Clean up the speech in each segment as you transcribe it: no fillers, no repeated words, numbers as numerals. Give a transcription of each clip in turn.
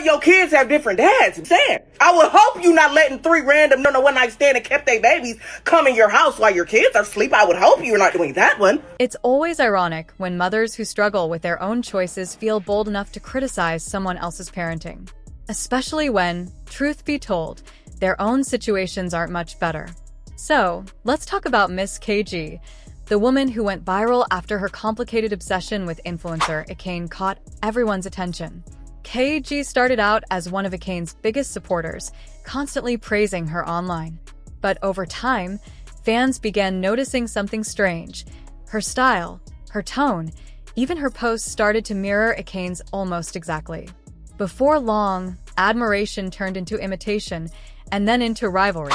your kids have different dads. Sad. I would hope you not letting 3 random one night stand and kept their babies come in your house while your kids are asleep. I would hope you're not doing that one. It's always ironic when mothers who struggle with their own choices feel bold enough to criticize someone else's parenting. Especially when, truth be told, their own situations aren't much better. So, let's talk about Miss KG, the woman who went viral after her complicated obsession with influencer Kayleigh caught everyone's attention. KG started out as one of Kayleigh's biggest supporters, constantly praising her online. But over time, fans began noticing something strange. Her style, her tone, even her posts started to mirror Kayleigh's almost exactly. Before long, admiration turned into imitation, and then into rivalry.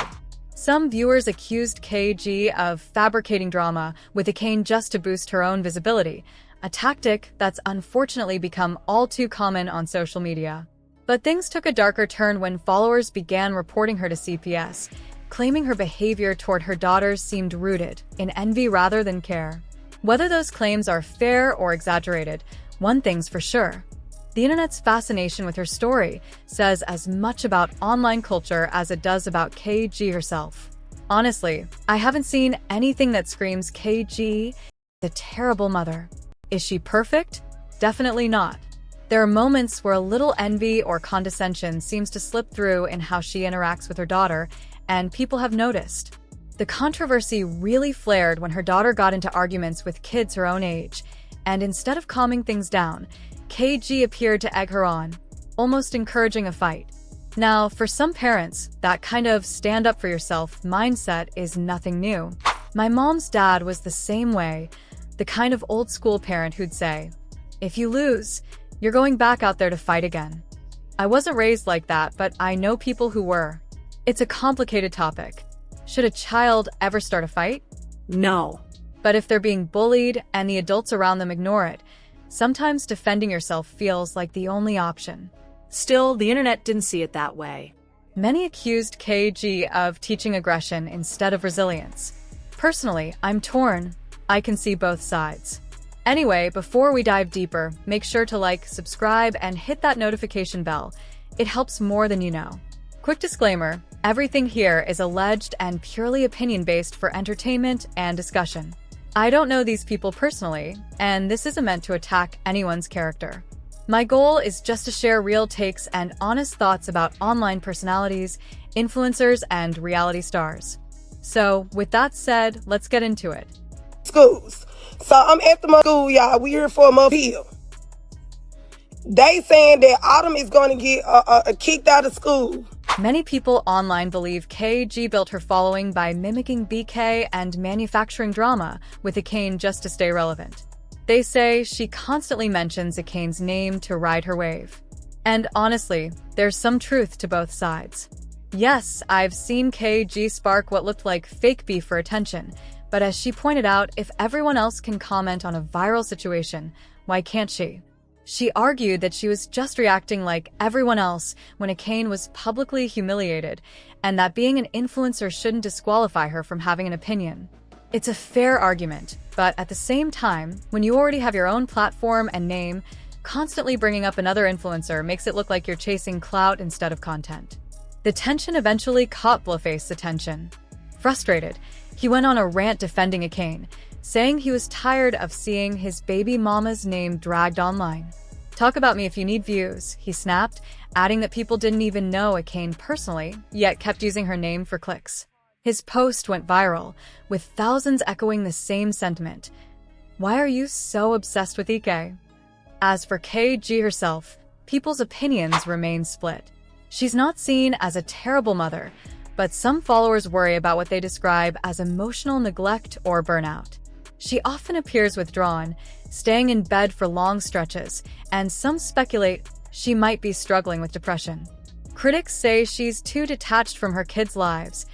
Some viewers accused KG of fabricating drama with Kayleigh just to boost her own visibility, a tactic that's unfortunately become all too common on social media. But things took a darker turn when followers began reporting her to CPS, claiming her behavior toward her daughters seemed rooted in envy rather than care. Whether those claims are fair or exaggerated, one thing's for sure. The internet's fascination with her story says as much about online culture as it does about KG herself. Honestly, I haven't seen anything that screams KG, the terrible mother. Is she perfect? Definitely not. There are moments where a little envy or condescension seems to slip through in how she interacts with her daughter, and people have noticed. The controversy really flared when her daughter got into arguments with kids her own age, and instead of calming things down, KG appeared to egg her on, almost encouraging a fight. Now, for some parents, that kind of stand-up-for-yourself mindset is nothing new. My mom's dad was the same way, the kind of old-school parent who'd say, "If you lose, you're going back out there to fight again." I wasn't raised like that, but I know people who were. It's a complicated topic. Should a child ever start a fight? No. But if they're being bullied and the adults around them ignore it, sometimes defending yourself feels like the only option. Still, the internet didn't see it that way. Many accused KG of teaching aggression instead of resilience. Personally, I'm torn. I can see both sides. Anyway, before we dive deeper, make sure to like, subscribe, and hit that notification bell. It helps more than you know. Quick disclaimer, everything here is alleged and purely opinion-based for entertainment and discussion. I don't know these people personally, and this isn't meant to attack anyone's character. My goal is just to share real takes and honest thoughts about online personalities, influencers, and reality stars. So, with that said, let's get into it. Schools. So I'm at the school, y'all. We here for a appeal. They saying that Autumn is going to get kicked out of school. Many people online believe KG built her following by mimicking BK and manufacturing drama with Kayleigh just to stay relevant. They say she constantly mentions Kayleigh's name to ride her wave. And honestly, there's some truth to both sides. Yes, I've seen KG spark what looked like fake beef for attention, but as she pointed out, if everyone else can comment on a viral situation, why can't she? She argued that she was just reacting like everyone else when Kayleigh was publicly humiliated, and that being an influencer shouldn't disqualify her from having an opinion. It's a fair argument, but at the same time, when you already have your own platform and name, constantly bringing up another influencer makes it look like you're chasing clout instead of content. The tension eventually caught Blueface's attention. Frustrated, he went on a rant defending Kayleigh, saying he was tired of seeing his baby mama's name dragged online. "Talk about me if you need views," he snapped, adding that people didn't even know Kayleigh personally, yet kept using her name for clicks. His post went viral, with thousands echoing the same sentiment. Why are you so obsessed with Ike? As for KG herself, people's opinions remain split. She's not seen as a terrible mother, but some followers worry about what they describe as emotional neglect or burnout. She often appears withdrawn, staying in bed for long stretches, and some speculate she might be struggling with depression. Critics say she's too detached from her kids' lives,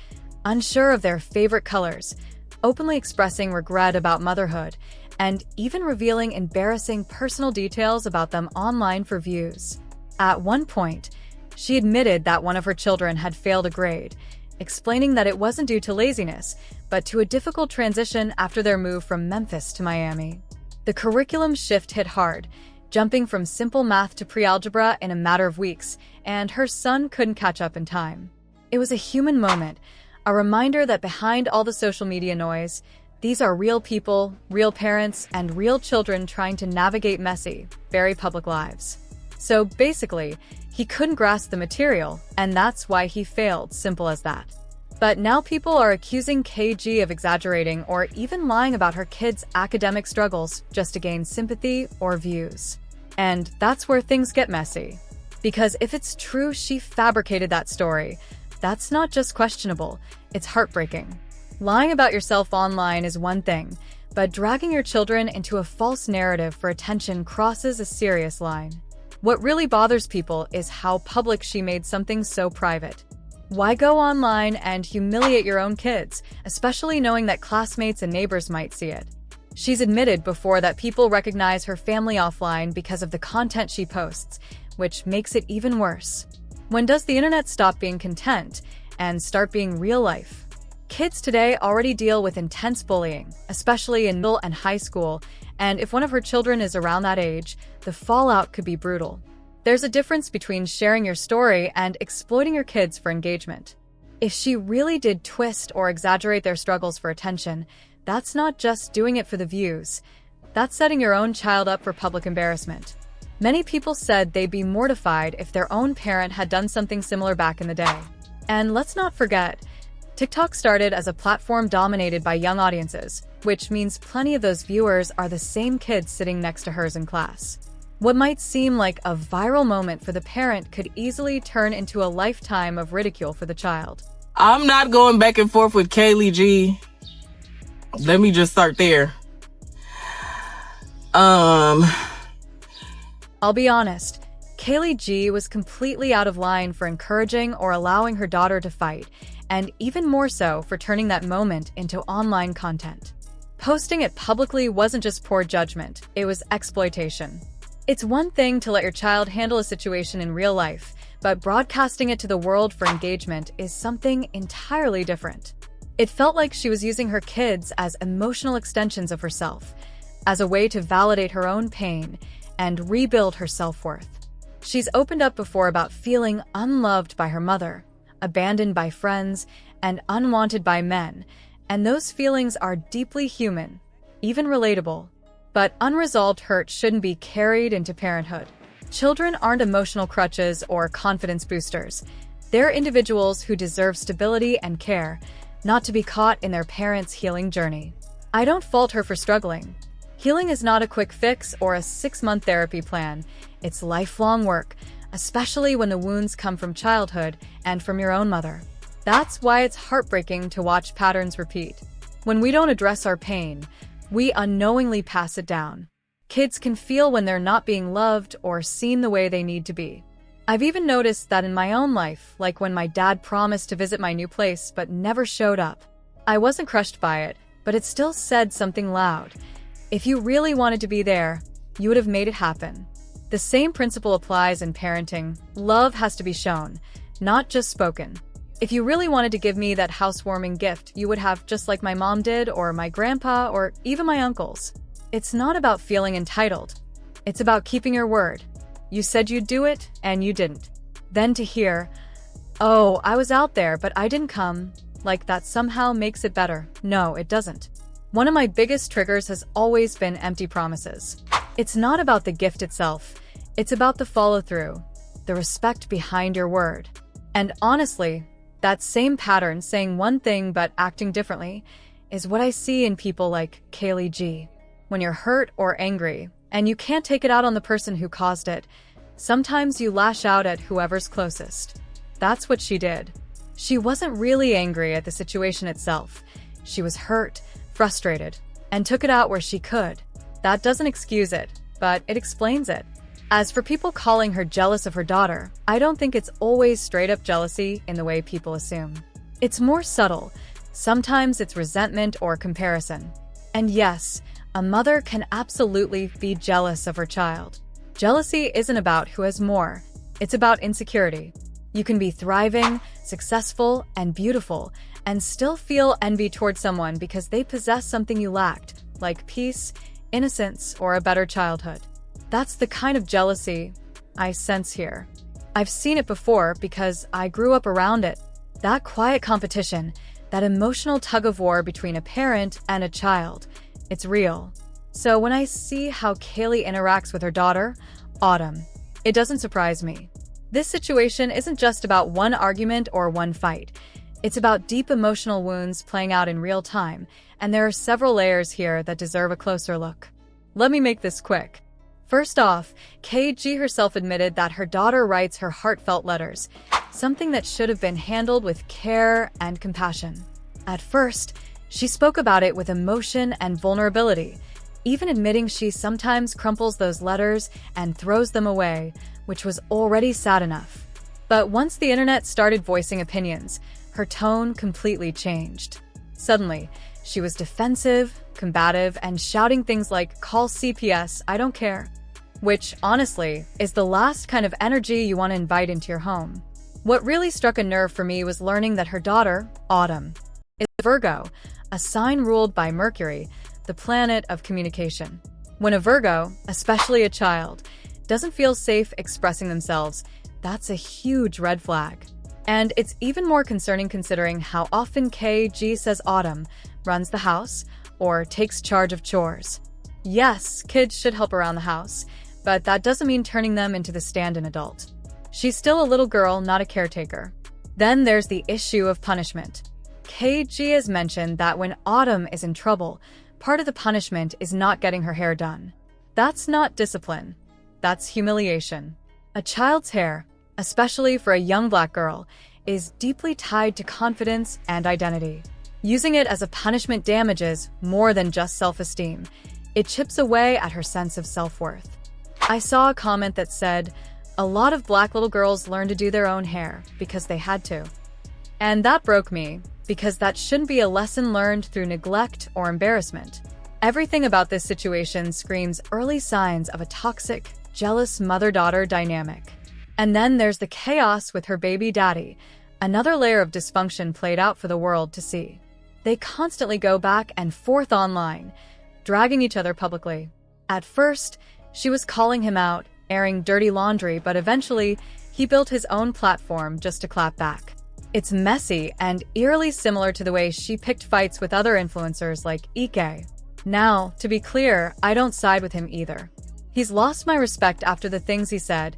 unsure of their favorite colors, openly expressing regret about motherhood, and even revealing embarrassing personal details about them online for views. At one point, she admitted that one of her children had failed a grade, explaining that it wasn't due to laziness, but to a difficult transition after their move from Memphis to Miami. The curriculum shift hit hard. jumping from simple math to pre-algebra in a matter of weeks, and her son couldn't catch up in time. It was a human moment, a reminder that behind all the social media noise, these are real people, real parents, and real children trying to navigate messy, very public lives. So basically, he couldn't grasp the material, and that's why he failed, simple as that. But now people are accusing KG of exaggerating or even lying about her kids' academic struggles just to gain sympathy or views. And that's where things get messy. Because if it's true she fabricated that story, that's not just questionable, it's heartbreaking. Lying about yourself online is one thing, but dragging your children into a false narrative for attention crosses a serious line. What really bothers people is how public she made something so private. Why go online and humiliate your own kids, especially knowing that classmates and neighbors might see it? She's admitted before that people recognize her family offline because of the content she posts, which makes it even worse. When does the internet stop being content and start being real life? Kids today already deal with intense bullying, especially in middle and high school, and if one of her children is around that age, the fallout could be brutal. There's a difference between sharing your story and exploiting your kids for engagement. If she really did twist or exaggerate their struggles for attention, that's not just doing it for the views. That's setting your own child up for public embarrassment. Many people said they'd be mortified if their own parent had done something similar back in the day. And let's not forget, TikTok started as a platform dominated by young audiences, which means plenty of those viewers are the same kids sitting next to hers in class. What might seem like a viral moment for the parent could easily turn into a lifetime of ridicule for the child. I'm not going back and forth with Kayleigh G. Let me just start there. I'll be honest, Kayleigh G was completely out of line for encouraging or allowing her daughter to fight, and even more so for turning that moment into online content. Posting it publicly wasn't just poor judgment, it was exploitation. It's one thing to let your child handle a situation in real life, but broadcasting it to the world for engagement is something entirely different. It felt like she was using her kids as emotional extensions of herself, as a way to validate her own pain and rebuild her self-worth. She's opened up before about feeling unloved by her mother, abandoned by friends, and unwanted by men, and those feelings are deeply human, even relatable. But unresolved hurt shouldn't be carried into parenthood. Children aren't emotional crutches or confidence boosters. They're individuals who deserve stability and care, not to be caught in their parents' healing journey. I don't fault her for struggling. Healing is not a quick fix or a 6-month therapy plan. It's lifelong work, especially when the wounds come from childhood and from your own mother. That's why it's heartbreaking to watch patterns repeat. When we don't address our pain, we unknowingly pass it down. Kids can feel when they're not being loved or seen the way they need to be. I've even noticed that in my own life, like when my dad promised to visit my new place but never showed up. I wasn't crushed by it, but it still said something loud. If you really wanted to be there, you would have made it happen. The same principle applies in parenting. Love has to be shown, not just spoken. If you really wanted to give me that housewarming gift, you would have, just like my mom did, or my grandpa, or even my uncles. It's not about feeling entitled. It's about keeping your word. You said you'd do it, and you didn't. Then to hear, "Oh, I was out there, but I didn't come," like that somehow makes it better. No, it doesn't. One of my biggest triggers has always been empty promises. It's not about the gift itself. It's about the follow-through, the respect behind your word. And honestly, that same pattern, saying one thing but acting differently, is what I see in people like Kayleigh G. When you're hurt or angry, and you can't take it out on the person who caused it, sometimes you lash out at whoever's closest. That's what she did. She wasn't really angry at the situation itself. She was hurt, frustrated, and took it out where she could. That doesn't excuse it, but it explains it. As for people calling her jealous of her daughter, I don't think it's always straight-up jealousy in the way people assume. It's more subtle. Sometimes it's resentment or comparison. And yes, a mother can absolutely be jealous of her child. Jealousy isn't about who has more. It's about insecurity. You can be thriving, successful, and beautiful, and still feel envy towards someone because they possess something you lacked, like peace, innocence, or a better childhood. That's the kind of jealousy I sense here. I've seen it before because I grew up around it. That quiet competition, that emotional tug-of-war between a parent and a child, it's real. So when I see how Kayleigh interacts with her daughter, Autumn, it doesn't surprise me. This situation isn't just about one argument or one fight. It's about deep emotional wounds playing out in real time, and there are several layers here that deserve a closer look. Let me make this quick. First off, KG herself admitted that her daughter writes her heartfelt letters, something that should have been handled with care and compassion. At first, she spoke about it with emotion and vulnerability, even admitting she sometimes crumples those letters and throws them away, which was already sad enough. But once the internet started voicing opinions, her tone completely changed. Suddenly, she was defensive, combative, and shouting things like, "Call CPS, I don't care." Which, honestly, is the last kind of energy you want to invite into your home. What really struck a nerve for me was learning that her daughter, Autumn, is Virgo, a sign ruled by Mercury, the planet of communication. When a Virgo, especially a child, doesn't feel safe expressing themselves, that's a huge red flag. And it's even more concerning considering how often KG says Autumn runs the house or takes charge of chores. Yes, kids should help around the house, but that doesn't mean turning them into the stand-in adult. She's still a little girl, not a caretaker. Then there's the issue of punishment. KG has mentioned that when Autumn is in trouble, part of the punishment is not getting her hair done. That's not discipline. That's humiliation. A child's hair, especially for a young black girl, is deeply tied to confidence and identity. Using it as a punishment damages more than just self-esteem. It chips away at her sense of self-worth. I saw a comment that said, "A lot of black little girls learn to do their own hair because they had to." And that broke me, because that shouldn't be a lesson learned through neglect or embarrassment. Everything about this situation screams early signs of a toxic, jealous mother-daughter dynamic. And then there's the chaos with her baby daddy, another layer of dysfunction played out for the world to see. They constantly go back and forth online, dragging each other publicly. At first, she was calling him out, airing dirty laundry, but eventually, he built his own platform just to clap back. It's messy and eerily similar to the way she picked fights with other influencers like Ike. Now, to be clear, I don't side with him either. He's lost my respect after the things he said,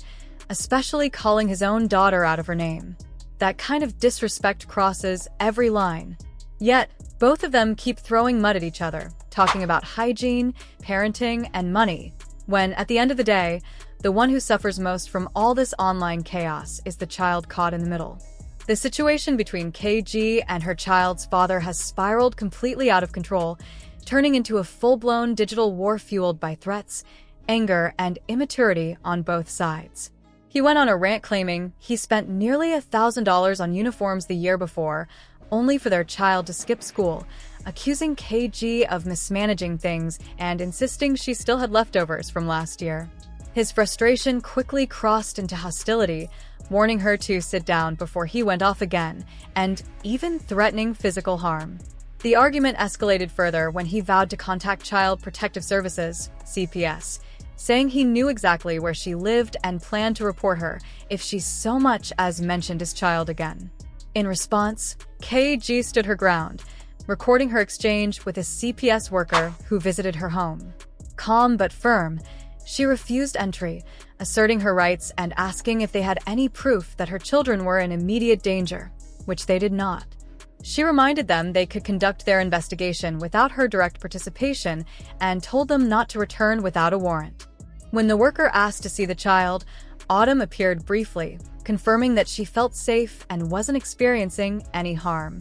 especially calling his own daughter out of her name. That kind of disrespect crosses every line. Yet, both of them keep throwing mud at each other, talking about hygiene, parenting, and money, when, at the end of the day, the one who suffers most from all this online chaos is the child caught in the middle. The situation between KG and her child's father has spiraled completely out of control, turning into a full-blown digital war fueled by threats, anger, and immaturity on both sides. He went on a rant claiming he spent nearly $1,000 on uniforms the year before, only for their child to skip school, accusing KG of mismanaging things and insisting she still had leftovers from last year. His frustration quickly crossed into hostility, warning her to sit down before he went off again, and even threatening physical harm. The argument escalated further when he vowed to contact Child Protective Services, CPS, saying he knew exactly where she lived and planned to report her if she so much as mentioned his child again. In response, KG stood her ground, recording her exchange with a CPS worker who visited her home. Calm but firm, she refused entry, asserting her rights and asking if they had any proof that her children were in immediate danger, which they did not. She reminded them they could conduct their investigation without her direct participation and told them not to return without a warrant. When the worker asked to see the child, Autumn appeared briefly, confirming that she felt safe and wasn't experiencing any harm.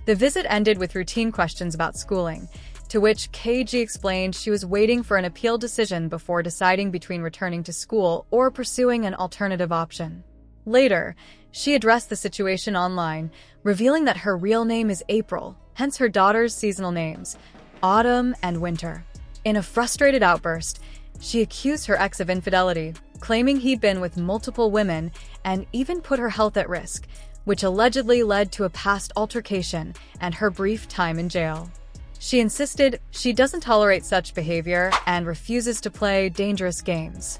The visit ended with routine questions about schooling, to which KG explained she was waiting for an appeal decision before deciding between returning to school or pursuing an alternative option. Later, she addressed the situation online, revealing that her real name is April, hence her daughter's seasonal names, Autumn and Winter. In a frustrated outburst, she accused her ex of infidelity, claiming he'd been with multiple women and even put her health at risk, which allegedly led to a past altercation and her brief time in jail. She insisted she doesn't tolerate such behavior and refuses to play dangerous games.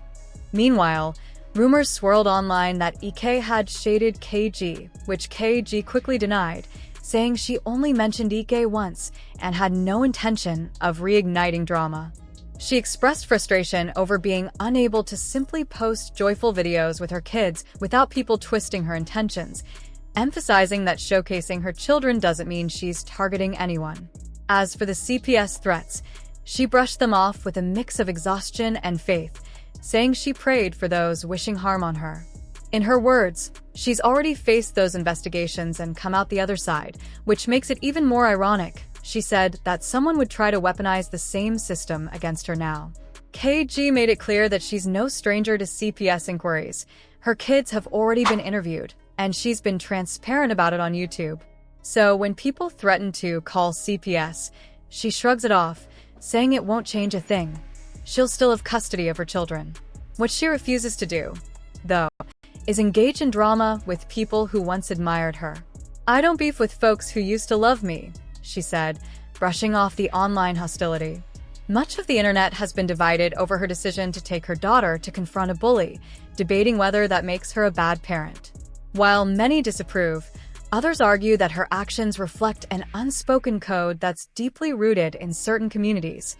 Meanwhile, rumors swirled online that Ike had shaded KG, which KG quickly denied, saying she only mentioned Ike once and had no intention of reigniting drama. She expressed frustration over being unable to simply post joyful videos with her kids without people twisting her intentions, emphasizing that showcasing her children doesn't mean she's targeting anyone. As for the CPS threats, she brushed them off with a mix of exhaustion and faith, saying she prayed for those wishing harm on her. In her words, she's already faced those investigations and come out the other side, which makes it even more ironic. She said that someone would try to weaponize the same system against her now. KG made it clear that she's no stranger to CPS inquiries. Her kids have already been interviewed, and she's been transparent about it on YouTube. So when people threaten to call CPS, she shrugs it off, saying it won't change a thing. She'll still have custody of her children. What she refuses to do, though, is engage in drama with people who once admired her. "I don't beef with folks who used to love me," she said, brushing off the online hostility. Much of the internet has been divided over her decision to take her daughter to confront a bully, debating whether that makes her a bad parent. While many disapprove, others argue that her actions reflect an unspoken code that's deeply rooted in certain communities,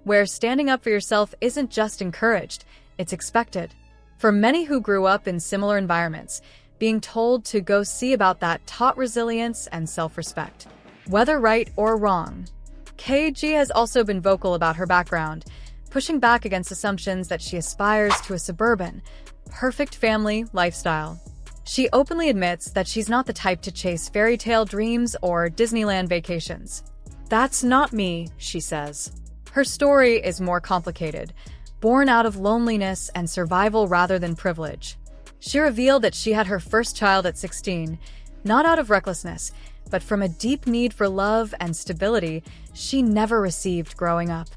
where standing up for yourself isn't just encouraged, it's expected. For many who grew up in similar environments, being told to go see about that taught resilience and self-respect. Whether right or wrong, KG has also been vocal about her background, pushing back against assumptions that she aspires to a suburban, perfect family lifestyle. She openly admits that she's not the type to chase fairy tale dreams or Disneyland vacations. "That's not me," she says. Her story is more complicated, born out of loneliness and survival rather than privilege. She revealed that she had her first child at 16, not out of recklessness, but from a deep need for love and stability she never received growing up.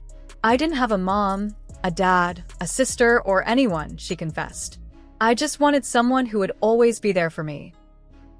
"I didn't have a mom, a dad, a sister, or anyone," she confessed. "I just wanted someone who would always be there for me."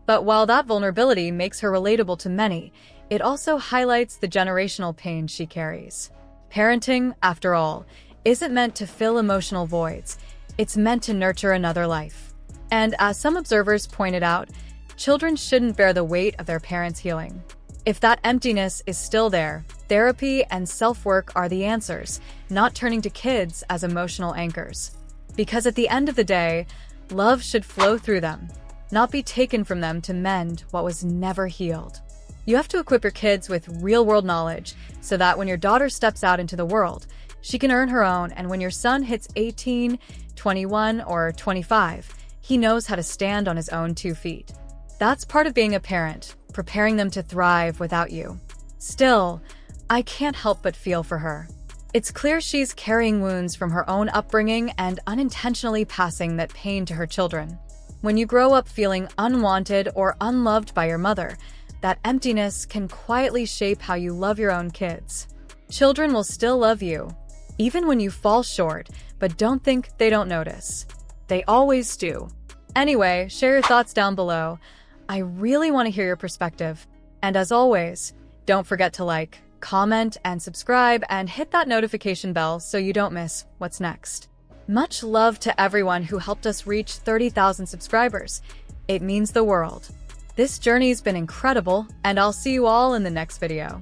But while that vulnerability makes her relatable to many, it also highlights the generational pain she carries. Parenting, after all, isn't meant to fill emotional voids. It's meant to nurture another life. And as some observers pointed out, children shouldn't bear the weight of their parents' healing. If that emptiness is still there, therapy and self-work are the answers, not turning to kids as emotional anchors. Because at the end of the day, love should flow through them, not be taken from them to mend what was never healed. You have to equip your kids with real-world knowledge so that when your daughter steps out into the world, she can earn her own, and when your son hits 18, 21, or 25, he knows how to stand on his own 2 feet. That's part of being a parent, preparing them to thrive without you. Still, I can't help but feel for her. It's clear she's carrying wounds from her own upbringing and unintentionally passing that pain to her children. When you grow up feeling unwanted or unloved by your mother, that emptiness can quietly shape how you love your own kids. Children will still love you, even when you fall short, but don't think they don't notice. They always do. Anyway, share your thoughts down below. I really want to hear your perspective. And as always, don't forget to like, comment, and subscribe, and hit that notification bell so you don't miss what's next. Much love to everyone who helped us reach 30,000 subscribers. It means the world. This journey's been incredible, and I'll see you all in the next video.